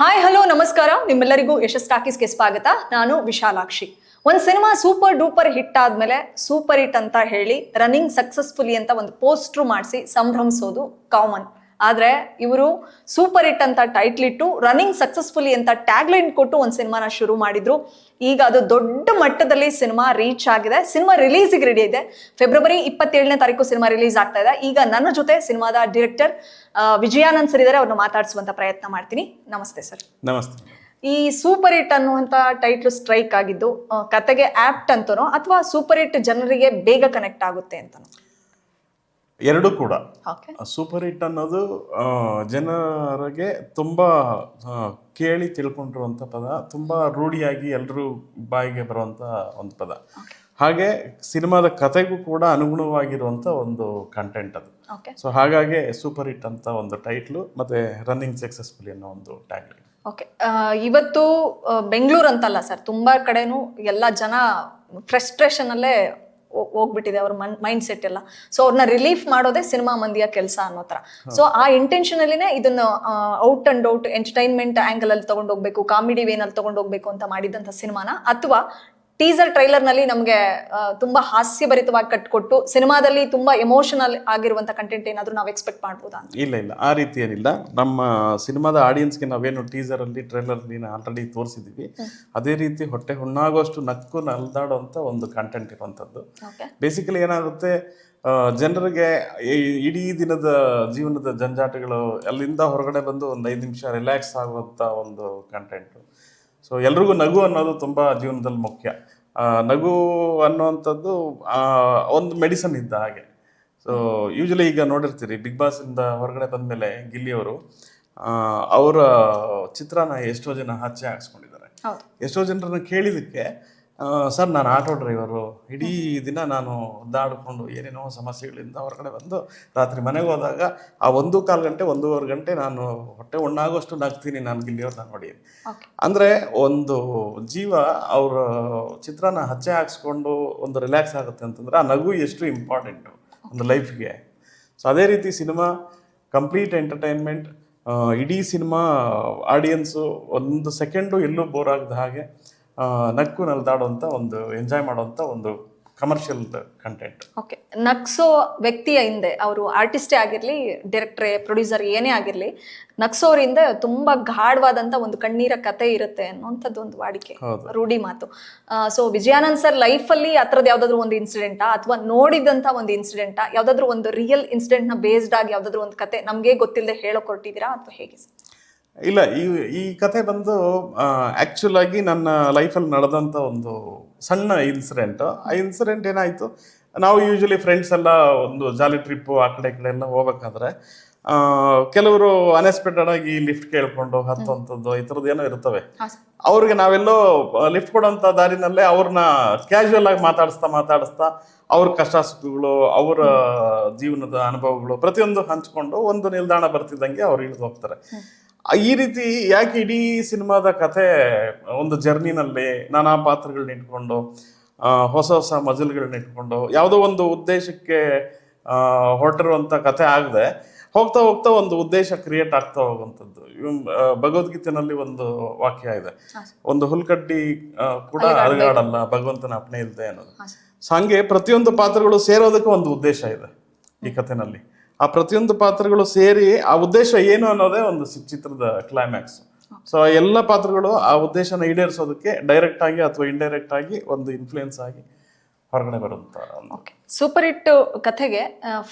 Hi hello ನಮಸ್ಕಾರ, ನಿಮ್ಮೆಲ್ಲರಿಗೂ ಯಶಸ್ ಟಾಕೀಸ್ಗೆ ಸ್ವಾಗತ. ನಾನು ವಿಶಾಲಾಕ್ಷಿ. ಒಂದು ಸಿನಿಮಾ ಸೂಪರ್ ಡೂಪರ್ ಹಿಟ್ ಆದ್ಮೇಲೆ ಸೂಪರ್ ಹಿಟ್ ಅಂತ ಹೇಳಿ ರನ್ನಿಂಗ್ ಸಕ್ಸಸ್ಫುಲಿ ಅಂತ ಒಂದು ಪೋಸ್ಟ್ರು ಮಾಡಿಸಿ ಸಂಭ್ರಮಿಸೋದು ಕಾಮನ್. ಆದ್ರೆ ಇವರು ಸೂಪರ್ ಹಿಟ್ ಅಂತ ಟೈಟ್ಲ್ ಇಟ್ಟು ರನ್ನಿಂಗ್ ಸಕ್ಸಸ್ಫುಲಿ ಅಂತ ಟ್ಯಾಗ್ಲೈನ್ ಕೊಟ್ಟು ಒಂದು ಸಿನಿಮಾನ ಶುರು ಮಾಡಿದ್ರು. ಈಗ ಅದು ದೊಡ್ಡ ಮಟ್ಟದಲ್ಲಿ ಸಿನಿಮಾ ರೀಚ್ ಆಗಿದೆ. ಸಿನಿಮಾ ರಿಲೀಸಿಗೆ ರೆಡಿ ಇದೆ. ಫೆಬ್ರವರಿ 27ನೇ ತಾರೀಕು ಸಿನಿಮಾ ರಿಲೀಸ್ ಆಗ್ತಾ ಇದೆ. ಈಗ ನನ್ನ ಜೊತೆ ಸಿನಿಮಾದ ಡೈರೆಕ್ಟರ್ ವಿಜಯಾನಂದ್ ಸರ್ ಇದ್ದಾರೆ. ಅವ್ರನ್ನ ಮಾತಾಡಿಸುವಂತ ಪ್ರಯತ್ನ ಮಾಡ್ತೀನಿ. ನಮಸ್ತೆ ಸರ್. ನಮಸ್ತೆ. ಈ ಸೂಪರ್ ಹಿಟ್ ಅನ್ನುವಂತ ಟೈಟ್ಲ್ ಸ್ಟ್ರೈಕ್ ಆಗಿದ್ದು ಕತೆಗೆ ಆಪ್ಟ್ ಅಂತನೋ ಅಥವಾ ಸೂಪರ್ ಹಿಟ್ ಜನರಿಗೆ ಬೇಗ ಕನೆಕ್ಟ್ ಆಗುತ್ತೆ ಅಂತನೋ? ಎರಡೂ ಕೂಡ. ಸೂಪರ್ ಹಿಟ್ ಅನ್ನೋದು ಜನರಿಗೆ ತುಂಬಾ ಕೇಳಿ ತಿಳ್ಕೊಂಡಿರುವಂಥ ಪದ, ತುಂಬಾ ರೂಢಿಯಾಗಿ ಎಲ್ಲರೂ ಬಾಯಿಗೆ ಬರುವಂಥ ಒಂದು ಪದ. ಹಾಗೆ ಸಿನಿಮಾದ ಕತೆಗೂ ಕೂಡ ಅನುಗುಣವಾಗಿರುವಂಥ ಒಂದು ಕಂಟೆಂಟ್ ಅದು. ಸೊ ಹಾಗಾಗಿ ಸೂಪರ್ ಹಿಟ್ ಅಂತ ಒಂದು ಟೈಟ್ಲು ಮತ್ತೆ ರನ್ನಿಂಗ್ ಸಕ್ಸಸ್ಫುಲಿ ಅನ್ನೋ ಒಂದು ಟ್ಯಾಗ್ಲೈನ್. ಓಕೆ, ಇವತ್ತು ಬೆಂಗಳೂರು ಅಂತಲ್ಲ ಸರ್, ತುಂಬಾ ಕಡೆನೂ ಎಲ್ಲ ಜನ ಫ್ರಸ್ಟ್ರೇಷನ್ ಅಲ್ಲೇ ಹೋಗ್ಬಿಟ್ಟಿದೆ ಅವ್ರ ಮೈಂಡ್ ಸೆಟ್ ಎಲ್ಲ. ಸೊ ಅವ್ರನ್ನ ರಿಲೀಫ್ ಮಾಡೋದೇ ಸಿನಿಮಾ ಮಂದಿಯ ಕೆಲಸ ಅನ್ನೋ ತರ. ಸೊ ಆ ಇಂಟೆನ್ಷನ್ ಅಲ್ಲಿನೇ ಇದನ್ನ out and out entertainment angle ಅಲ್ಲಿ ತಗೊಂಡೋಗ್ಬೇಕು, ಕಾಮಿಡಿ ವೇನಲ್ಲಿ ತಗೊಂಡೋಗ್ಬೇಕು ಅಂತ ಮಾಡಿದಂತ ಸಿನಿಮಾನ, ಅಥವಾ ಟೀಸರ್ ಟ್ರೈಲರ್ ನಲ್ಲಿ ನಮ್ಗೆ ತುಂಬಾ ಹಾಸ್ಯಭರಿತವಾಗಿ ಕಟ್ಕೊಟ್ಟು ಸಿನಿಮಾದಲ್ಲಿ ತುಂಬಾ ಎಮೋಷನಲ್ ಆಗಿರುವಂತ ಕಂಟೆಂಟ್ ಏನಾದ್ರು ನಾವು ಎಕ್ಸ್ಪೆಕ್ಟ್ ಮಾಡ್ಬೋದಾ? ಇಲ್ಲ, ಆ ರೀತಿ ಏನಿಲ್ಲ. ನಮ್ಮ ಸಿನಿಮಾದ ಆಡಿಯನ್ಸ್ಗೆ ನಾವೇನು ಟೀಸರ್ ಅಲ್ಲಿ ಟ್ರೈಲರ್ ಅಲ್ಲಿ ಆಲ್ರೆಡಿ ತೋರಿಸಿದೀವಿ, ಅದೇ ರೀತಿ ಹೊಟ್ಟೆ ಹುಣ್ಣಾಗುವಷ್ಟು ನಕ್ಕು ನಲ್ದಾಡುವಂತ ಒಂದು ಕಂಟೆಂಟ್ ಇರುವಂತದ್ದು. ಬೇಸಿಕಲಿ ಏನಾಗುತ್ತೆ, ಜನರಿಗೆ ಇಡೀ ದಿನದ ಜೀವನದ ಜಂಜಾಟಗಳು ಅಲ್ಲಿಂದ ಹೊರಗಡೆ ಬಂದು ಒಂದು 5 ನಿಮಿಷ ರಿಲ್ಯಾಕ್ಸ್ ಆಗುವಂತ ಒಂದು ಕಂಟೆಂಟು. ಸೊ ಎಲ್ರಿಗೂ ನಗು ಅನ್ನೋದು ತುಂಬ ಜೀವನದಲ್ಲಿ ಮುಖ್ಯ. ನಗು ಅನ್ನುವಂಥದ್ದು ಒಂದು ಮೆಡಿಸನ್ ಇದ್ದ ಹಾಗೆ. ಸೊ ಯೂಶಲಿ ಈಗ ನೋಡಿರ್ತೀರಿ, ಬಿಗ್ ಬಾಸ್ ಇಂದ ಹೊರಗಡೆ ಬಂದಮೇಲೆ ಗಿಲ್ಲಿಯವರು ಅವರ ಚಿತ್ರನ ಎಷ್ಟೋ ಜನ ಹಚ್ಚೆ ಹಾಕ್ಸ್ಕೊಂಡಿದ್ದಾರೆ. ಎಷ್ಟೋ ಜನರನ್ನ ಕೇಳಿದಕ್ಕೆ, ಸರ್ ನಾನು ಆಟೋ ಡ್ರೈವರು, ಇಡೀ ದಿನ ನಾನು ಒದ್ದಾಡಿಕೊಂಡು ಏನೇನೋ ಸಮಸ್ಯೆಗಳಿಂದ ಹೊರಗಡೆ ಬಂದು ರಾತ್ರಿ ಮನೆಗೆ ಹೋದಾಗ ಆ 1-1/4 ಗಂಟೆ 1.5 ಗಂಟೆ ನಾನು ಹೊಟ್ಟೆ ಉಣ್ಣಾಗೋಷ್ಟು ನಗ್ತೀನಿ ನಾನು ಗಿಲ್ಲಿಯವ್ರನ್ನ ನೋಡಿ. ಅಂದರೆ ಒಂದು ಜೀವ ಅವರ ಚಿತ್ರನ ಹಚ್ಚೆ ಹಾಕ್ಸ್ಕೊಂಡು ಒಂದು ರಿಲ್ಯಾಕ್ಸ್ ಆಗುತ್ತೆ ಅಂತಂದ್ರೆ ಆ ನಗು ಎಷ್ಟು ಇಂಪಾರ್ಟೆಂಟು ಒಂದು ಲೈಫ್ಗೆ. ಸೊ ಅದೇ ರೀತಿ ಸಿನಿಮಾ ಕಂಪ್ಲೀಟ್ ಎಂಟರ್ಟೈನ್ಮೆಂಟ್. ಇಡೀ ಸಿನಿಮಾ ಆಡಿಯನ್ಸು 1 ಸೆಕೆಂಡು ಎಲ್ಲೂ ಬೋರ್ ಆಗದ ಹಾಗೆ ನಕ್ಕು ನಲ್ದಾಡುವಂಥ ಒಂದು ಎಂಜಾಯ್ ಮಾಡುವಂಥ ಒಂದು ಕಮರ್ಷಿಯಲ್ ಕಂಟೆಂಟ್. ಓಕೆ, ನಗ್ಸೋ ವ್ಯಕ್ತಿಯ ಹಿಂದೆ, ಅವರು ಆರ್ಟಿಸ್ಟೇ ಆಗಿರಲಿ, ಡೈರೆಕ್ಟ್ರೇ, ಪ್ರೊಡ್ಯೂಸರ್ ಏನೇ ಆಗಿರಲಿ, ನಗ್ಸೋರಿಂದ ತುಂಬಾ ಗಾಢವಾದಂಥ ಒಂದು ಕಣ್ಣೀರ ಕತೆ ಇರುತ್ತೆ ಅನ್ನೋಂಥದ್ದು ಒಂದು ವಾಡಿಕೆ, ರೂಢಿ ಮಾತು. ಸೊ ವಿಜಯಾನಂದ್ ಸರ್ ಲೈಫಲ್ಲಿ ಆ ಥರದ್ದು ಯಾವುದಾದ್ರೂ ಒಂದು ಇನ್ಸಿಡೆಂಟಾ, ಅಥವಾ ನೋಡಿದಂಥ ಒಂದು ಇನ್ಸಿಡೆಂಟಾ, ಯಾವುದಾದ್ರೂ ಒಂದು ರಿಯಲ್ ಇನ್ಸಿಡೆಂಟ್ನ ಬೇಸ್ಡ್ ಆಗಿ ಯಾವುದಾದ್ರೂ ಒಂದು ಕತೆ ನಮಗೆ ಗೊತ್ತಿಲ್ಲದೆ ಹೇಳೋಕೊಟ್ಟಿದ್ದೀರಾ ಅಥವಾ ಹೇಗೆ? ಇಲ್ಲ, ಈ ಕತೆ ಬಂದು ಆ್ಯಕ್ಚುಲ್ ಆಗಿ ನನ್ನ ಲೈಫಲ್ಲಿ ನಡೆದಂಥ ಒಂದು ಸಣ್ಣ ಇನ್ಸಿಡೆಂಟು. ಆ ಇನ್ಸಿಡೆಂಟ್ ಏನಾಯಿತು, ನಾವು ಯೂಶಲಿ ಫ್ರೆಂಡ್ಸ್ ಎಲ್ಲ ಒಂದು ಜಾಲಿ ಟ್ರಿಪ್ಪು ಆ ಕಡೆ ಈ ಕಡೆ ಎಲ್ಲ ಹೋಗ್ಬೇಕಾದ್ರೆ ಕೆಲವರು ಅನ್ಎಕ್ಸ್ಪೆಕ್ಟೆಡ್ ಆಗಿ ಲಿಫ್ಟ್ ಕೇಳ್ಕೊಂಡು ಹತ್ತುವಂಥದ್ದು ಈ ಥರದ್ದು ಏನೋ ಇರ್ತವೆ. ಅವ್ರಿಗೆ ನಾವೆಲ್ಲೋ ಲಿಫ್ಟ್ ಕೊಡೋಂಥ ದಾರಿನಲ್ಲೇ ಅವ್ರನ್ನ ಕ್ಯಾಶುವಲ್ ಆಗಿ ಮಾತಾಡಿಸ್ತಾ ಅವ್ರ ಕಷ್ಟ ಸುಖಗಳು, ಅವರ ಜೀವನದ ಅನುಭವಗಳು ಪ್ರತಿಯೊಂದು ಹಂಚ್ಕೊಂಡು ಒಂದು ನಿಲ್ದಾಣ ಬರ್ತಿದ್ದಂಗೆ ಅವ್ರು ಇಳಿದು ಹೋಗ್ತಾರೆ. ಈ ರೀತಿ ಯಾಕೆ ಇಡೀ ಸಿನಿಮಾದ ಕತೆ ಒಂದು ಜರ್ನಿನಲ್ಲಿ ನಾನಾ ಪಾತ್ರಗಳನ್ನ ಇಟ್ಕೊಂಡು, ಹೊಸ ಮಜಲ್ಗಳನ್ನ ಇಟ್ಕೊಂಡು, ಯಾವುದೋ ಒಂದು ಉದ್ದೇಶಕ್ಕೆ ಹೊರಟಿರುವಂಥ ಕತೆ ಆಗದೆ ಹೋಗ್ತಾ ಒಂದು ಉದ್ದೇಶ ಕ್ರಿಯೇಟ್ ಆಗ್ತಾ ಹೋಗುವಂಥದ್ದು. ಭಗವದ್ಗೀತೆನಲ್ಲಿ ಒಂದು ವಾಕ್ಯ ಇದೆ, ಒಂದು ಹುಲ್ಕಡ್ಡಿ ಕೂಡ ಅಲುಗಾಡಲ್ಲ ಭಗವಂತನ ಅಪ್ಪಣೆ ಇಲ್ಲದೆ ಅನ್ನೋದು. ಸೊ ಹಂಗೆ ಪ್ರತಿಯೊಂದು ಪಾತ್ರಗಳು ಸೇರೋದಕ್ಕೆ ಒಂದು ಉದ್ದೇಶ ಇದೆ ಈ ಕಥೆನಲ್ಲಿ. ಆ ಪ್ರತಿಯೊಂದು ಪಾತ್ರಗಳು ಸೇರಿ ಆ ಉದ್ದೇಶ ಏನು ಅನ್ನೋದೇ ಒಂದು ಚಿತ್ರದ ಕ್ಲೈಮ್ಯಾಕ್ಸ್. ಸೊ ಎಲ್ಲ ಪಾತ್ರಗಳು ಆ ಉದ್ದೇಶನ ಈಡೇರಿಸೋದಕ್ಕೆ ಡೈರೆಕ್ಟ್ ಆಗಿ ಅಥವಾ ಇಂಡೈರೆಕ್ಟ್ ಆಗಿ ಒಂದು ಇನ್ಫ್ಲೂಯೆನ್ಸ್ ಆಗಿ ಹೊರಗಡೆ ಬರುವಂತ. ಸೂಪರ್ ಹಿಟ್ ಕಥೆಗೆ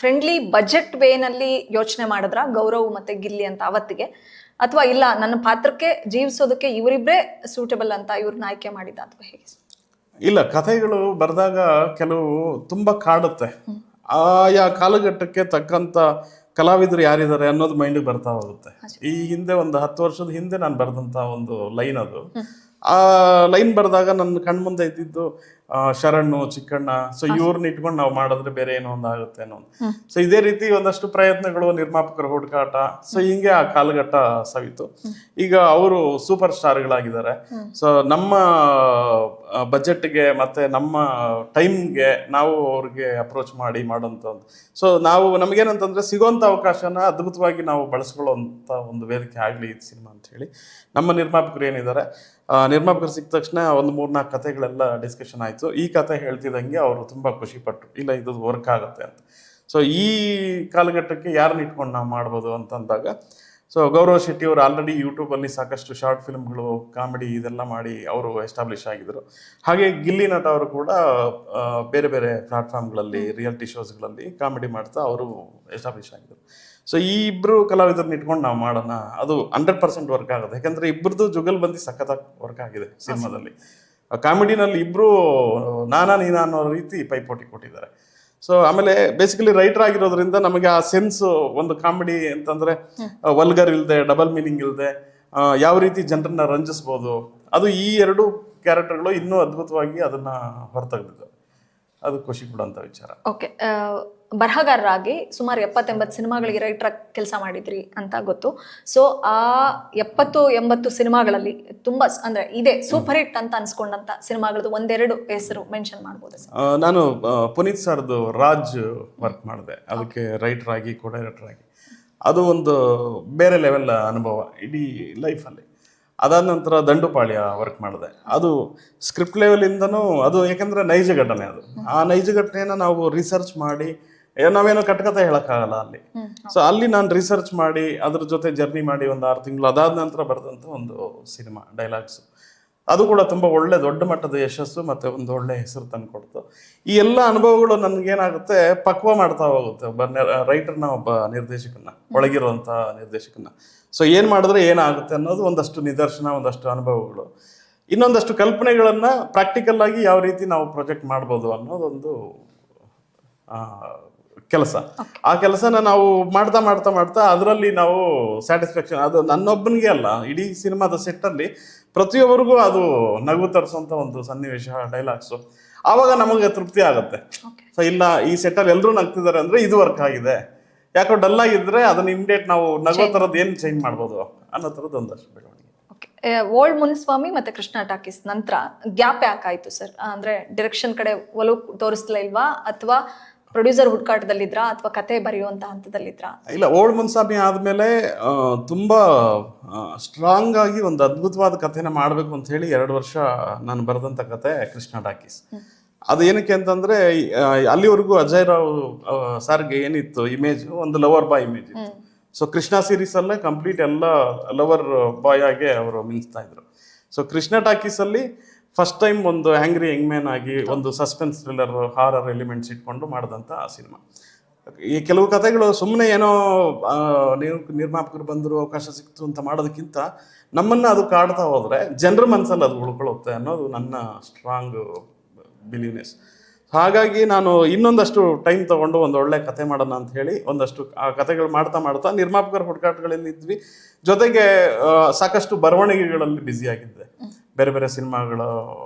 ಫ್ರೆಂಡ್ಲಿ ಬಜೆಟ್ ವೇನಲ್ಲಿ ಯೋಚನೆ ಮಾಡಿದ್ರ ಗೌರವ್ ಮತ್ತೆ ಗಿಲ್ಲಿ ಅಂತ ಅವತ್ತಿಗೆ, ಅಥವಾ ಇಲ್ಲ ನನ್ನ ಪಾತ್ರಕ್ಕೆ ಜೀವಿಸೋದಕ್ಕೆ ಇವರಿಬ್ಬರೇ ಸೂಟಬಲ್ ಅಂತ ಇವ್ರನ್ನ ಆಯ್ಕೆ ಮಾಡಿದ, ಅಥವಾ ಹೇಗೆ? ಇಲ್ಲ, ಕಥೆಗಳು ಬರೆದಾಗ ಕೆಲವು ತುಂಬಾ ಕಾಡುತ್ತೆ. ಆಯಾ ಕಾಲಘಟ್ಟಕ್ಕೆ ತಕ್ಕಂತ ಕಲಾವಿದರು ಯಾರಿದ್ದಾರೆ ಅನ್ನೋದು ಮೈಂಡಿಗೆ ಬರ್ತಾ ಹೋಗುತ್ತೆ. ಈ ಹಿಂದೆ ಒಂದು 10 ವರ್ಷದ ಹಿಂದೆ ನಾನು ಬರೆದಂಥ ಒಂದು ಲೈನ್ ಅದು. ಆ ಲೈನ್ ಬರೆದಾಗ ನನ್ನ ಕಣ್ಮುಂದೆ ಇದ್ದಿದ್ದು ಶರಣು, ಚಿಕ್ಕಣ್ಣ, ಸೊ ಇವ್ರನ್ನ ಇಟ್ಕೊಂಡು ನಾವು ಮಾಡಿದ್ರೆ ಬೇರೆ ಏನೋ ಒಂದು ಆಗುತ್ತೆ ಅನ್ನೋ ಸೊ ಇದೇ ರೀತಿ ಒಂದಷ್ಟು ಪ್ರಯತ್ನಗಳು, ನಿರ್ಮಾಪಕರ ಹುಡುಕಾಟ, ಸೊ ಹಿಂಗೆ ಆ ಕಾಲಘಟ್ಟ ಸವಿತು. ಈಗ ಅವರು ಸೂಪರ್ ಸ್ಟಾರ್ಗಳಾಗಿದ್ದಾರೆ. ಸೊ ನಮ್ಮ ಬಜೆಟ್ಗೆ ಮತ್ತೆ ನಮ್ಮ ಟೈಮ್ಗೆ ನಾವು ಅವ್ರಿಗೆ ಅಪ್ರೋಚ್ ಮಾಡಿ ಮಾಡೋಂಥ ಸೊ ನಾವು ನಮಗೇನಂತಂದ್ರೆ ಸಿಗೋಂಥ ಅವಕಾಶನ ಅದ್ಭುತವಾಗಿ ನಾವು ಬಳಸ್ಕೊಳ್ಳೋಂಥ ಒಂದು ವೇದಿಕೆ ಆಗಲಿ ಇದು ಸಿನಿಮಾ ಅಂತ ಹೇಳಿ ನಮ್ಮ ನಿರ್ಮಾಪಕರು ಏನಿದ್ದಾರೆ, ನಿರ್ಮಾಪಕರು ಸಿಕ್ಕ ತಕ್ಷಣ ಒಂದು 3-4 ಕಥೆಗಳೆಲ್ಲ ಡಿಸ್ಕಷನ್ ಆಯಿತು. ಈ ಕತೆ ಹೇಳ್ತಿದ್ದಂಗೆ ಅವರು ತುಂಬ ಖುಷಿಪಟ್ಟರು, ಇಲ್ಲ ಇದು ವರ್ಕ್ ಆಗುತ್ತೆ ಅಂತ. ಸೊ ಈ ಕಾಲಘಟ್ಟಕ್ಕೆ ಯಾರನ್ನ ಇಟ್ಕೊಂಡು ನಾವು ಮಾಡ್ಬೋದು ಅಂತಂದಾಗ ಸೊ ಗೌರವ್ ಶೆಟ್ಟಿ ಅವರು ಆಲ್ರೆಡಿ ಯೂಟ್ಯೂಬಲ್ಲಿ ಸಾಕಷ್ಟು ಶಾರ್ಟ್ ಫಿಲ್ಮ್ಗಳು, ಕಾಮಿಡಿ ಇದೆಲ್ಲ ಮಾಡಿ ಅವರು ಎಸ್ಟಾಬ್ಲಿಷ್ ಆಗಿದ್ರು. ಹಾಗೆ ಗಿಲ್ಲಿ ನಟ ಅವರು ಕೂಡ ಬೇರೆ ಬೇರೆ ಪ್ಲಾಟ್ಫಾರ್ಮ್ಗಳಲ್ಲಿ, ರಿಯಾಲಿಟಿ ಶೋಸ್ಗಳಲ್ಲಿ ಕಾಮಿಡಿ ಮಾಡ್ತಾ ಅವರು ಎಸ್ಟಾಬ್ಲಿಷ್ ಆಗಿದ್ರು. ಸೊ ಈ ಇಬ್ಬರು ಕಲಾವಿದರನ್ನ ಇಟ್ಕೊಂಡು ನಾವು ಮಾಡೋಣ, ಅದು 100% ವರ್ಕ್ ಆಗುತ್ತೆ. ಯಾಕಂದ್ರೆ ಇಬ್ಬರದು ಜುಗಲ್ಬಂದಿ ಸಖತ್ತಾಗಿ ವರ್ಕ್ ಆಗಿದೆ ಸಿನಿಮಾದಲ್ಲಿ. ಕಾಮಿಡಿನಲ್ಲಿ ಇಬ್ಬರು ನಾನಾ ನೀನಾ ಅನ್ನೋ ರೀತಿ ಪೈಪೋಟಿ ಕೊಟ್ಟಿದ್ದಾರೆ. ಸೊ ಆಮೇಲೆ ಬೇಸಿಕಲಿ ರೈಟರ್ ಆಗಿರೋದ್ರಿಂದ ನಮಗೆ ಆ ಸೆನ್ಸ್, ಒಂದು ಕಾಮಿಡಿ ಅಂತಂದ್ರೆ ವಲ್ಗರ್ ಇಲ್ಲದೆ, ಡಬಲ್ ಮೀನಿಂಗ್ ಇಲ್ಲದೆ ಯಾವ ರೀತಿ ಜನರನ್ನ ರಂಜಿಸ್ಬೋದು, ಅದು ಈ 2 ಕ್ಯಾರೆಕ್ಟರ್ಗಳು ಇನ್ನೂ ಅದ್ಭುತವಾಗಿ ಅದನ್ನ ಹೊರತೆಗೆದಿದ್ದಾರೆ. ಅದು ಖುಷಿ ಕೊಡುವಂಥ ವಿಚಾರ. ಓಕೆ, ಬರಹಗಾರರಾಗಿ ಸುಮಾರು 70-80 ಸಿನಿಮಾಗಳಿಗೆ ರೈಟರ್ ಕೆಲಸ ಮಾಡಿದ್ರಿ ಅಂತ ಗೊತ್ತು. ಸೊ ಆ 70-80 ಸಿನಿಮಾಗಳಲ್ಲಿ ತುಂಬಾ ಅಂದ್ರೆ ಇದೆ ಸೂಪರ್ ಹಿಟ್ ಅಂತ ಅನ್ಸ್ಕೊಂಡಂತ ಸಿನಿಮಾಗಳದ್ದು 1-2 ಹೆಸರು ಮೆನ್ಷನ್ ಮಾಡ್ಬೋದು ಸರ್? ನಾನು ಪುನೀತ್ ಸರ್ದು ರಾಜ್ ವರ್ಕ್ ಮಾಡಿದೆ, ಅದಕ್ಕೆ ರೈಟರ್ ಆಗಿ, ಕೋ ಡೈರೆಕ್ಟರ್ ಆಗಿ. ಅದು ಒಂದು ಬೇರೆ ಲೆವೆಲ್ ಅನುಭವ ಇಡೀ ಲೈಫಲ್ಲಿ. ಅದಾದ ನಂತರ ದಂಡುಪಾಳ್ಯ ವರ್ಕ್ ಮಾಡಿದೆ. ಅದು ಸ್ಕ್ರಿಪ್ಟ್ ಲೆವೆಲಿಂದನೂ ಅದು, ಯಾಕಂದ್ರೆ ನೈಜ ಘಟನೆ ಅದು. ಆ ನೈಜ ಘಟನೆಯನ್ನು ನಾವು ರಿಸರ್ಚ್ ಮಾಡಿ, ನಾವೇನೋ ಕಟ್ಕತೆ ಹೇಳೋಕ್ಕಾಗಲ್ಲ ಅಲ್ಲಿ. ಸೊ ಅಲ್ಲಿ ನಾನು ರಿಸರ್ಚ್ ಮಾಡಿ ಅದ್ರ ಜೊತೆ ಜರ್ನಿ ಮಾಡಿ ಒಂದು 6 ತಿಂಗಳು, ಅದಾದ ನಂತರ ಬರೆದಂಥ ಒಂದು ಸಿನಿಮಾ ಡೈಲಾಗ್ಸು. ಅದು ಕೂಡ ತುಂಬ ಒಳ್ಳೆ ದೊಡ್ಡ ಮಟ್ಟದ ಯಶಸ್ಸು ಮತ್ತು ಒಂದು ಒಳ್ಳೆ ಹೆಸರು ತಂದು ಕೊಡ್ತು. ಈ ಎಲ್ಲ ಅನುಭವಗಳು ನನಗೇನಾಗುತ್ತೆ, ಪಕ್ವ ಮಾಡ್ತಾ ಹೋಗುತ್ತೆ ಒಬ್ಬ ರೈಟರ್ನ, ಒಬ್ಬ ನಿರ್ದೇಶಕನ, ಒಳಗಿರುವಂಥ ನಿರ್ದೇಶಕನ. ಸೊ ಏನು ಮಾಡಿದ್ರೆ ಏನಾಗುತ್ತೆ ಅನ್ನೋದು ಒಂದಷ್ಟು ನಿದರ್ಶನ, ಒಂದಷ್ಟು ಅನುಭವಗಳು, ಇನ್ನೊಂದಷ್ಟು ಕಲ್ಪನೆಗಳನ್ನು ಪ್ರಾಕ್ಟಿಕಲ್ ಆಗಿ ಯಾವ ರೀತಿ ನಾವು ಪ್ರೊಜೆಕ್ಟ್ ಮಾಡ್ಬೋದು ಅನ್ನೋದೊಂದು ಕೆಲಸ. ಆ ಕೆಲಸನ ನಾವು ಮಾಡ್ತಾ ಮಾಡ್ತಾ ಮಾಡ್ತಾ ಅದರಲ್ಲಿ ನಾವು ಸ್ಯಾಟಿಸ್ಫ್ಯಾಕ್ಷನ್, ಅದು ನನ್ನೊಬ್ಬನಿಗೆ ಅಲ್ಲ, ಇಡೀ ಸಿನಿಮಾದ ಸೆಟ್ಟಲ್ಲಿ ಪ್ರತಿಯೊಬ್ಬರಿಗೂ ಅದು ನಗು ತರಿಸುವಂಥ ಒಂದು ಸನ್ನಿವೇಶ, ಡೈಲಾಗ್ಸು, ಆವಾಗ ನಮಗೆ ತೃಪ್ತಿ ಆಗುತ್ತೆ. ಸೊ ಇಲ್ಲ, ಈ ಸೆಟ್ಟಲ್ಲಿ ಎಲ್ಲರೂ ನಗ್ತಿದ್ದಾರೆ ಅಂದರೆ ಇದು ವರ್ಕ್ ಆಗಿದೆ. ಯಾಕೋ ಡಲ್ ಆಗಿದ್ರೆ ಅದನ್ನ ಇಮಿಡಿಯೇಟ್ ನಾವು ನಗೋ ಥರದ್ದು ಏನು ಚೇಂಜ್ ಮಾಡ್ಬೋದು ಅನ್ನೋ ಥರದ್ದು ಒಂದಷ್ಟು ಬೆಳವಣಿಗೆ. ಓಲ್ಡ್ ಮುನಿಸ್ವಾಮಿ ಮತ್ತೆ ಕೃಷ್ಣ ಟಾಕೀಸ್ ನಂತರ ಗ್ಯಾಪ್ ಯಾಕಾಯ್ತು ಸರ್? ಅಂದ್ರೆ ಡೈರೆಕ್ಷನ್ ಕಡೆ ಒಲವು ತೋರಿಸ್ಲೇ ಇಲ್ವಾ, ಅಥವಾ ಪ್ರೊಡ್ಯೂಸರ್ ಹುಡುಕಾಟದಲ್ಲಿದ್ರಾ, ಅಥವಾ ಕತೆ ಬರೆಯುವಂತ ಹಂತದಲ್ಲಿದ್ರಾ? ಇಲ್ಲ, ಓಲ್ಡ್ ಮುನಿಸ್ವಾಮಿ ಆದಮೇಲೆ ತುಂಬಾ ಸ್ಟ್ರಾಂಗ್ ಆಗಿ ಒಂದು ಅದ್ಭುತವಾದ ಕಥೆನ ಮಾಡಬೇಕು ಅಂತ ಹೇಳಿ 2 ವರ್ಷ ನಾನು ಬರೆದಂಥ ಕತೆ ಕೃಷ್ಣ ಟಾಕೀಸ್. ಅದು ಏನಕ್ಕೆ ಅಂತಂದ್ರೆ, ಅಲ್ಲಿವರೆಗೂ ಅಜಯ್ ರಾವ್ ಸರ್ಗೆ ಏನಿತ್ತು ಇಮೇಜ್, ಒಂದು ಲವರ್ ಬಾಯ್ ಇಮೇಜ್ ಇತ್ತು. ಸೊ ಕೃಷ್ಣ ಸೀರೀಸ್ ಅಲ್ಲೇ ಕಂಪ್ಲೀಟ್ ಎಲ್ಲ ಲವರ್ ಬಾಯ್ ಆಗಿ ಅವರು ಮಿಂಚ್ತಾ ಇದ್ರು. ಸೊ ಕೃಷ್ಣ ಟಾಕೀಸ್ ಅಲ್ಲಿ ಫಸ್ಟ್ ಟೈಮ್ ಒಂದು ಆಂಗ್ರಿ ಯಂಗ್ ಮ್ಯಾನ್ ಆಗಿ, ಒಂದು ಸಸ್ಪೆನ್ಸ್ ಥ್ರಿಲ್ಲರ್, ಹಾರರ್ ಎಲಿಮೆಂಟ್ಸ್ ಇಟ್ಕೊಂಡು ಮಾಡಿದಂಥ ಸಿನಿಮಾ. ಈ ಕೆಲವು ಕಥೆಗಳು ಸುಮ್ಮನೆ ಏನೋ ನಿರ್ಮಾಪಕರು ಬಂದರು, ಅವಕಾಶ ಸಿಕ್ತು ಅಂತ ಮಾಡೋದಕ್ಕಿಂತ ನಮ್ಮನ್ನ ಅದು ಕಾಡ್ತಾ ಹೋದ್ರೆ ಜನರ ಮನಸ್ಸಲ್ಲಿ ಅದು ಉಳ್ಕೊಳ್ಳುತ್ತೆ ಅನ್ನೋದು ನನ್ನ ಸ್ಟ್ರಾಂಗ್ ಬಿಲೀವ್ನೆಸ್. ಹಾಗಾಗಿ ನಾನು ಇನ್ನೊಂದಷ್ಟು ಟೈಮ್ ತಗೊಂಡು ಒಂದು ಒಳ್ಳೆ ಕತೆ ಮಾಡೋಣ ಅಂತ ಹೇಳಿ ಒಂದಷ್ಟು ಆ ಕಥೆಗಳು ಮಾಡ್ತಾ ಮಾಡ್ತಾ ನಿರ್ಮಾಪಕರ ಹುಡುಕಾಟಗಳಲ್ಲಿ ಇದ್ವಿ. ಜೊತೆಗೆ ಸಾಕಷ್ಟು ಬರವಣಿಗೆಗಳಲ್ಲಿ ಬ್ಯುಸಿ ಆಗಿದ್ದೆ, ಬೇರೆ ಬೇರೆ ಸಿನಿಮಾಗಳ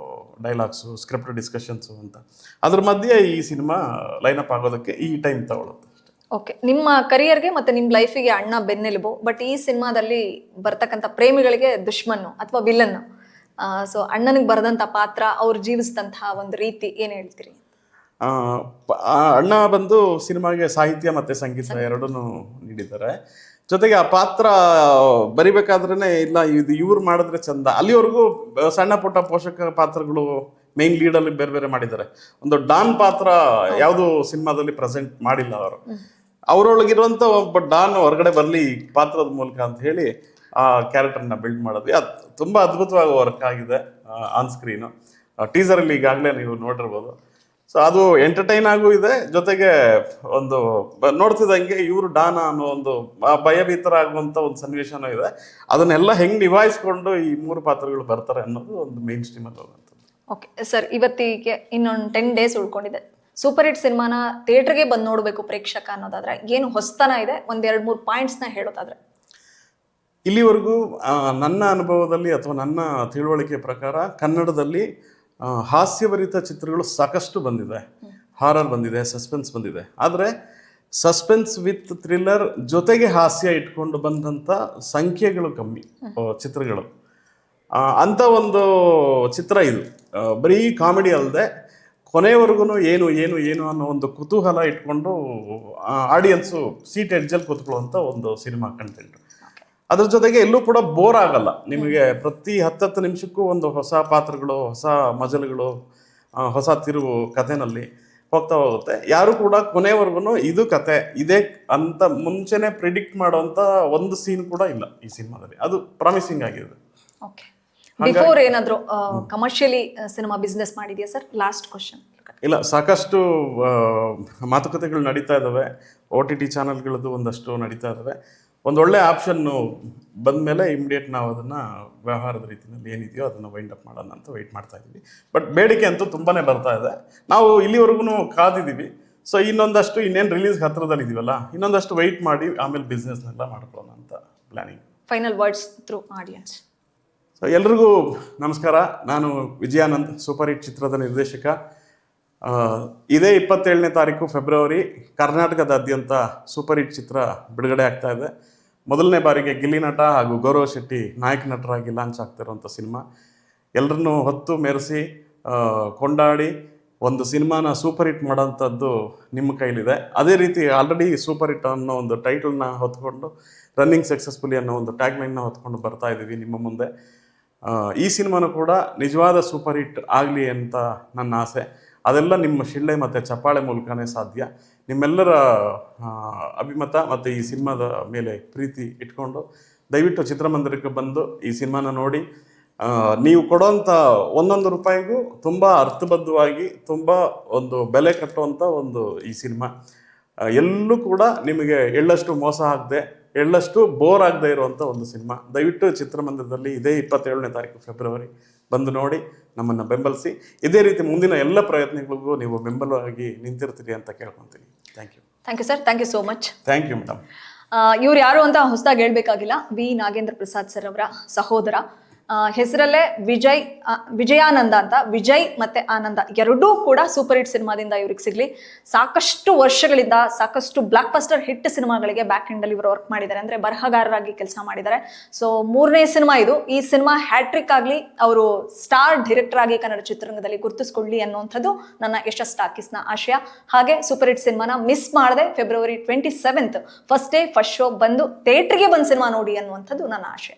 ಡೈಲಾಗ್ಸು, ಸ್ಕ್ರಿಪ್ಟ್ ಡಿಸ್ಕಷನ್ಸು ಅಂತ. ಅದ್ರ ಮಧ್ಯೆ ಈ ಸಿನಿಮಾ ಲೈನಪ್ ಆಗೋದಕ್ಕೆ ಈ ಟೈಮ್ ತಗೊಳುತ್ತೆ. ಓಕೆ, ನಿಮ್ಮ ಕರಿಯರ್ಗೆ ಮತ್ತೆ ನಿಮ್ಮ ಲೈಫಿಗೆ ಅಣ್ಣ ಬೆನ್ನೆಲುಬು, ಬಟ್ ಈ ಸಿನಿಮಾದಲ್ಲಿ ಬರ್ತಕ್ಕಂಥ ಪ್ರೇಮಿಗಳಿಗೆ ದುಶ್ಮನ್ನು ಅಥವಾ ವಿಲನ್ನು. ಸೊ ಅಣ್ಣನಿಗೆ ಬರೆದಂಥ ಪಾತ್ರ, ಅವ್ರು ಜೀವಿಸಿದಂತಹ ಒಂದು ರೀತಿ ಏನು ಹೇಳ್ತೀರಿ? ಅಣ್ಣ ಬಂದು ಸಿನಿಮಾಗೆ ಸಾಹಿತ್ಯ ಮತ್ತು ಸಂಗೀತ ಎರಡನ್ನೂ ನೀಡಿದ್ದಾರೆ. ಜೊತೆಗೆ ಆ ಪಾತ್ರ ಬರಿಬೇಕಾದ್ರೇ ಇಲ್ಲ ಇದು ಇವ್ರು ಮಾಡಿದ್ರೆ ಚಂದ, ಅಲ್ಲಿವರೆಗೂ ಸಣ್ಣ ಪುಟ್ಟ ಪೋಷಕ ಪಾತ್ರಗಳು ಮೇನ್ ಲೀಡಲ್ಲಿ ಬೇರೆ ಬೇರೆ ಮಾಡಿದ್ದಾರೆ. ಒಂದು ಡಾನ್ ಪಾತ್ರ ಯಾವುದು ಸಿನಿಮಾದಲ್ಲಿ ಪ್ರೆಸೆಂಟ್ ಮಾಡಿಲ್ಲ ಅವರು. ಅವರೊಳಗಿರುವಂಥ ಒಬ್ಬ ಡಾನ್ ಹೊರಗಡೆ ಬರಲಿ ಪಾತ್ರದ ಮೂಲಕ ಅಂತ ಹೇಳಿ ಆ ಕ್ಯಾರೆಕ್ಟರ್ನ ಬಿಲ್ಡ್ ಮಾಡಿದ್ವಿ. ಅದು ತುಂಬ ಅದ್ಭುತವಾಗಿ ವರ್ಕ್ ಆಗಿದೆ ಆನ್ ಸ್ಕ್ರೀನು. ಟೀಸರಲ್ಲಿ ಈಗಾಗಲೇ ನೀವು ನೋಡಿರ್ಬೋದು. ಸೊ ಅದು ಎಂಟರ್ಟೈನ್ ಆಗೂ ಇದೆ, ಜೊತೆಗೆ ಒಂದು ನೋಡ್ತಿದ್ದಂಗೆ ಇವರು ಡಾನ ಅನ್ನೋ ಒಂದು ಭಯಭೀತರ ಆಗುವಂಥ ಒಂದು ಸನ್ನಿವೇಶನೂ ಇದೆ. ಅದನ್ನೆಲ್ಲ ಹೆಂಗೆ ನಿಭಾಯಿಸ್ಕೊಂಡು ಈ 3 ಪಾತ್ರಗಳು ಬರ್ತಾರೆ ಅನ್ನೋದು ಒಂದು ಮೇನ್ ಸ್ಟ್ರೀಮಲ್ಲಿ ಹೋಗುವಂಥದ್ದು. ಓಕೆ ಸರ್, ಇವತ್ತಿಗೆ ಇನ್ನೊಂದು 10 ಡೇಸ್ ಉಳ್ಕೊಂಡಿದೆ. ಸೂಪರ್ ಹಿಟ್ ಸಿನಿಮಾನ ಥಿಯೇಟರ್ಗೆ ಬಂದು ನೋಡಬೇಕು ಪ್ರೇಕ್ಷಕ ಅನ್ನೋದಾದ್ರೆ ಏನು ಹೊಸತನ ಇದೆ? 1-2-3 ಪಾಯಿಂಟ್ಸ್ನ ಹೇಳೋದಾದ್ರೆ. ಇಲ್ಲಿವರೆಗೂ ನನ್ನ ಅನುಭವದಲ್ಲಿ ಅಥವಾ ನನ್ನ ತಿಳುವಳಿಕೆ ಪ್ರಕಾರ ಕನ್ನಡದಲ್ಲಿ ಹಾಸ್ಯಭರಿತ ಚಿತ್ರಗಳು ಸಾಕಷ್ಟು ಬಂದಿದೆ, ಹಾರರ್ ಬಂದಿದೆ, ಸಸ್ಪೆನ್ಸ್ ಬಂದಿದೆ. ಆದರೆ ಸಸ್ಪೆನ್ಸ್ ವಿತ್ ಥ್ರಿಲ್ಲರ್ ಜೊತೆಗೆ ಹಾಸ್ಯ ಇಟ್ಕೊಂಡು ಬಂದಂಥ ಸಂಖ್ಯೆಗಳು ಕಮ್ಮಿ ಚಿತ್ರಗಳು. ಅಂಥ ಒಂದು ಚಿತ್ರ ಇದು. ಬರೀ ಕಾಮಿಡಿ ಅಲ್ಲದೆ ಕೊನೆಯವರೆಗೂ ಏನು ಏನು ಏನು ಅನ್ನೋ ಒಂದು ಕುತೂಹಲ ಇಟ್ಕೊಂಡು ಆಡಿಯನ್ಸು ಸೀಟ್ ಎಡ್ಜಲ್ಲಿ ಕೂತ್ಕೊಳ್ಳುವಂಥ ಒಂದು ಸಿನಿಮಾ ಕಂಟೆಂಟ್. ಅದ್ರ ಜೊತೆಗೆ ಎಲ್ಲೂ ಕೂಡ ಬೋರ್ ಆಗಲ್ಲ ನಿಮಗೆ. ಪ್ರತಿ 10 ನಿಮಿಷಕ್ಕೂ ಒಂದು ಹೊಸ ಪಾತ್ರಗಳು, ಹೊಸ ಮಜಲುಗಳು, ಹೊಸ ತಿರುವು ಕಥೆನಲ್ಲಿ ಹೋಗ್ತಾ ಹೋಗುತ್ತೆ. ಯಾರು ಕೂಡ ಕೊನೆವರೆಗೂ ಇದು ಕತೆ ಇದೆ ಅಂತ ಮುಂಚೆನೆ ಪ್ರಿಡಿಕ್ಟ್ ಮಾಡುವಂಥ ಒಂದು ಸೀನ್ ಕೂಡ ಇಲ್ಲ ಈ ಸಿನಿಮಾದಲ್ಲಿ. ಅದು ಪ್ರಾಮಿಸಿಂಗ್ ಆಗಿದೆ. ಓಕೆ, ಬಿಫೋರ್ ಏನಾದರೂ ಕಮರ್ಷಿಯಲಿ ಸಿನಿಮಾ ಬಿಸ್ನೆಸ್ ಮಾಡಿದೆಯಾ ಸರ್? Last question. ಇಲ್ಲ, ಸಾಕಷ್ಟು ಮಾತುಕತೆಗಳು ನಡೀತಾ ಇದ್ದಾವೆ. OTT ಚಾನಲ್ಗಳದ್ದು ಒಂದಷ್ಟು ನಡೀತಾ ಇದ್ದಾವೆ. ಒಂದೊಳ್ಳೆ ಆಪ್ಷನ್ನು ಬಂದಮೇಲೆ ಇಮಿಡಿಯೇಟ್ ನಾವು ಅದನ್ನು ವ್ಯವಹಾರದ ರೀತಿಯಲ್ಲಿ ಏನಿದೆಯೋ ಅದನ್ನು ವೈಂಡ್ ಅಪ್ ಮಾಡೋಣ ಅಂತ ವೆಯ್ಟ್ ಮಾಡ್ತಾ ಇದ್ದೀವಿ. ಬಟ್ ಬೇಡಿಕೆ ಅಂತೂ ತುಂಬಾ ಬರ್ತಾ ಇದೆ. ನಾವು ಇಲ್ಲಿವರೆಗೂ ಕಾದಿದ್ದೀವಿ. ಸೊ ಇನ್ನೊಂದಷ್ಟು ಇನ್ನೇನು ರಿಲೀಸ್ ಹತ್ರದಲ್ಲಿ ಇದೀವಲ್ಲ, ಇನ್ನೊಂದಷ್ಟು ವೆಯ್ಟ್ ಮಾಡಿ ಆಮೇಲೆ ಬಿಸ್ನೆಸ್ನೆಲ್ಲ ಮಾಡ್ಕೊಳ್ಳೋಣ ಅಂತ planning. Final words through audience. So ಎಲ್ರಿಗೂ ನಮಸ್ಕಾರ. ನಾನು ವಿಜಯಾನಂದ್, ಸೂಪರ್ ಹಿಟ್ ಚಿತ್ರದ ನಿರ್ದೇಶಕ. ಇದೇ 27ನೇ ತಾರೀಕು ಫೆಬ್ರವರಿ ಕರ್ನಾಟಕದಾದ್ಯಂತ ಸೂಪರ್ ಹಿಟ್ ಚಿತ್ರ ಬಿಡುಗಡೆ ಆಗ್ತಾ ಇದೆ. ಮೊದಲನೇ ಬಾರಿಗೆ ಗಿಲ್ಲಿ ನಟ ಹಾಗೂ ಗೌರವ್ ಶೆಟ್ಟಿ ನಾಯಕ ನಟರಾಗಿ ಲಾಂಚ್ ಆಗ್ತಿರುವಂಥ ಸಿನಿಮಾ. ಎಲ್ಲರನ್ನೂ ಹೊತ್ತು ಮೆರೆಸಿ ಕೊಂಡಾಡಿ ಒಂದು ಸಿನಿಮಾನ ಸೂಪರ್ ಹಿಟ್ ಮಾಡೋಂಥದ್ದು ನಿಮ್ಮ ಕೈಲಿದೆ. ಅದೇ ರೀತಿ ಆಲ್ರೆಡಿ ಸೂಪರ್ ಹಿಟ್ ಅನ್ನೋ ಒಂದು ಟೈಟಲ್ನ ಹೊತ್ಕೊಂಡು ರನ್ನಿಂಗ್ ಸಕ್ಸಸ್ಫುಲಿ ಅನ್ನೋ ಒಂದು ಟ್ಯಾಗ್ಲೈನ್ನ ಹೊತ್ಕೊಂಡು ಬರ್ತಾ ಇದ್ದೀವಿ ನಿಮ್ಮ ಮುಂದೆ. ಈ ಸಿನಿಮಾನು ಕೂಡ ನಿಜವಾದ ಸೂಪರ್ ಹಿಟ್ ಆಗಲಿ ಅಂತ ನನ್ನ ಆಸೆ. ಅದೆಲ್ಲ ನಿಮ್ಮ ಶಿಳ್ಳೆ ಮತ್ತು ಚಪ್ಪಾಳೆ ಮೂಲಕನೇ ಸಾಧ್ಯ. ನಿಮ್ಮೆಲ್ಲರ ಅಭಿಮತ ಮತ್ತು ಈ ಸಿನಿಮಾದ ಮೇಲೆ ಪ್ರೀತಿ ಇಟ್ಕೊಂಡು ದಯವಿಟ್ಟು ಚಿತ್ರಮಂದಿರಕ್ಕೆ ಬಂದು ಈ ಸಿನಿಮಾನ ನೋಡಿ. ನೀವು ಕೊಡೋಂಥ ಒಂದೊಂದು ರೂಪಾಯಿಗೂ ತುಂಬ ಅರ್ಥಬದ್ಧವಾಗಿ ತುಂಬ ಒಂದು ಬೆಲೆ ಕಟ್ಟುವಂಥ ಒಂದು ಈ ಸಿನಿಮಾ. ಎಲ್ಲೂ ಕೂಡ ನಿಮಗೆ ಎಳ್ಳಷ್ಟು ಮೋಸ ಆಗದೆ, ಎಳ್ಳಷ್ಟು ಬೋರ್ ಆಗದೆ ಇರುವಂಥ ಒಂದು ಸಿನಿಮಾ. ದಯವಿಟ್ಟು ಚಿತ್ರಮಂದಿರದಲ್ಲಿ ಇದೇ 27ನೇ ತಾರೀಕು ಫೆಬ್ರವರಿ ಬಂದು ನೋಡಿ, ನಮ್ಮನ್ನು ಬೆಂಬಲಿಸಿ. ಇದೇ ರೀತಿ ಮುಂದಿನ ಎಲ್ಲ ಪ್ರಯತ್ನಗಳಿಗೂ ನೀವು ಬೆಂಬಲವಾಗಿ ನಿಂತಿರ್ತೀರಿ ಅಂತ ಕೇಳ್ಕೊತೀನಿ. Thank you. Thank you sir. Thank you so much. Thank you madam. ಇವ್ರು ಯಾರು ಅಂತ ಹೊಸದಾಗಿ ಹೇಳ್ಬೇಕಾಗಿಲ್ಲ. ವಿ ನಾಗೇಂದ್ರ ಪ್ರಸಾದ್ ಸರ್ ಅವರ ಸಹೋದರ. ಹೆಸರಲ್ಲೇ ವಿಜಯಾನಂದ ಅಂತ. ವಿಜಯ್ ಮತ್ತೆ ಆನಂದ ಎರಡೂ ಕೂಡ ಸೂಪರ್ ಹಿಟ್ ಸಿನಿಮಾದಿಂದ ಇವ್ರಿಗೆ ಸಿಗ್ಲಿ. ಸಾಕಷ್ಟು ವರ್ಷಗಳಿಂದ ಸಾಕಷ್ಟು ಬ್ಲಾಕ್ ಬಸ್ಟರ್ ಹಿಟ್ ಸಿನಿಮಾಗಳಿಗೆ ಬ್ಯಾಕ್ ಎಂಡ್ ಅಲ್ಲಿ ಇವರು ವರ್ಕ್ ಮಾಡಿದ್ದಾರೆ, ಅಂದ್ರೆ ಬರಹಗಾರರಾಗಿ ಕೆಲಸ ಮಾಡಿದ್ದಾರೆ. ಸೊ 3ನೇ ಸಿನಿಮಾ ಇದು. ಈ ಸಿನಿಮಾ ಹ್ಯಾಟ್ರಿಕ್ ಆಗಲಿ, ಅವರು ಸ್ಟಾರ್ ಡೈರೆಕ್ಟರ್ ಆಗಿ ಕನ್ನಡ ಚಿತ್ರರಂಗದಲ್ಲಿ ಗುರುತಿಸ್ಕೊಳ್ಳಿ ಅನ್ನುವಂಥದ್ದು ನನ್ನ ಯಶಸ್ ಟಾಕೀಸ್ನ ಆಶಯ. ಹಾಗೆ ಸೂಪರ್ ಹಿಟ್ ಸಿನಿಮಾನ ಮಿಸ್ ಮಾಡದೆ February 27th first day first show ಬಂದು ಥಿಯೇಟರ್ಗೆ ಬಂದು ಸಿನಿಮಾ ನೋಡಿ ಅನ್ನುವಂಥದ್ದು ನನ್ನ ಆಶಯ.